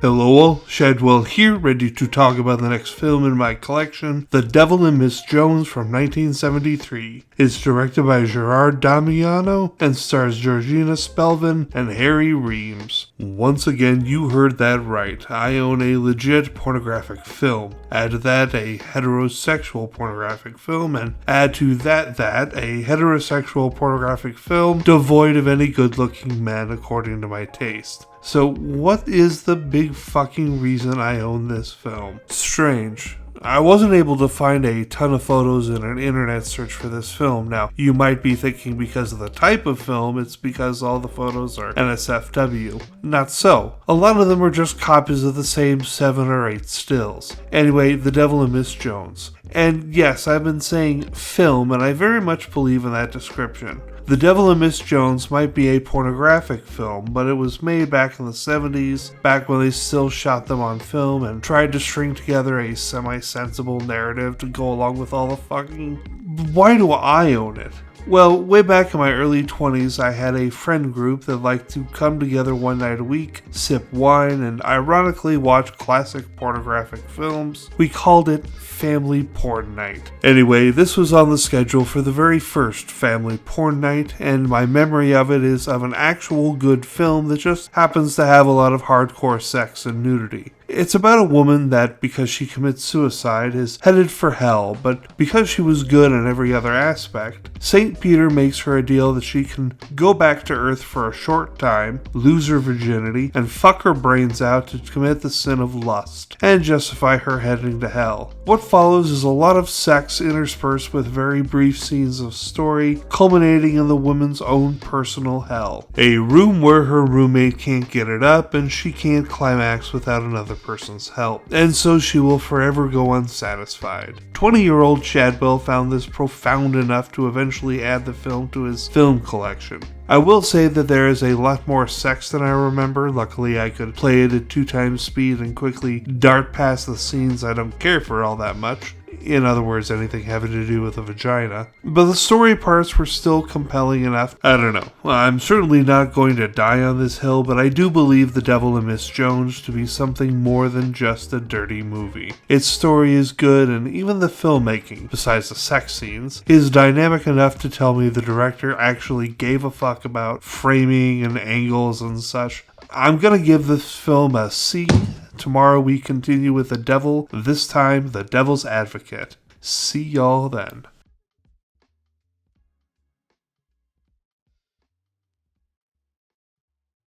Hello all, Shadwell here, ready to talk about the next film in my collection, The Devil and Miss Jones from 1973. It's directed by Gerard Damiano and stars Georgina Spelvin and Harry Reams. Once again, you heard that right. I own a legit pornographic film. Add to that a heterosexual pornographic film, and add to that a heterosexual pornographic film devoid of any good-looking men according to my taste. So what is the big fucking reason I own this film? Strange. I wasn't able to find a ton of photos in an internet search for this film. Now, you might be thinking because of the type of film, it's because all the photos are NSFW. Not so. A lot of them are just copies of the same 7 or 8 stills. Anyway, The Devil and Miss Jones. And yes, I've been saying film, and I very much believe in that description. The Devil and Miss Jones might be a pornographic film, but it was made back in the 70s, back when they still shot them on film and tried to string together a semi-sensible narrative to go along with all the fucking... Why do I own it? Well, way back in my early 20s, I had a friend group that liked to come together one night a week, sip wine, and ironically watch classic pornographic films. We called it Family Porn Night. Anyway, this was on the schedule for the very first Family Porn Night, and my memory of it is of an actual good film that just happens to have a lot of hardcore sex and nudity. It's about a woman that, because she commits suicide, is headed for hell, but because she was good in every other aspect, St. Peter makes her a deal that she can go back to Earth for a short time, lose her virginity, and fuck her brains out to commit the sin of lust, and justify her heading to hell. What follows is a lot of sex interspersed with very brief scenes of story, culminating in the woman's own personal hell. A room where her roommate can't get it up, and she can't climax without another person's help, and so she will forever go unsatisfied. 20-year-old Shadwell found this profound enough to eventually add the film to his film collection. I will say that there is a lot more sex than I remember. Luckily, I could play it at 2 times speed and quickly dart past the scenes I don't care for all that much. In other words, anything having to do with a vagina. But the story parts were still compelling enough. I don't know. I'm certainly not going to die on this hill, but I do believe The Devil and Miss Jones to be something more than just a dirty movie. Its story is good, and even the filmmaking, besides the sex scenes, is dynamic enough to tell me the director actually gave a fuck about framing and angles and such. I'm gonna give this film a C. Tomorrow we continue with The Devil, this time The Devil's Advocate. See y'all then.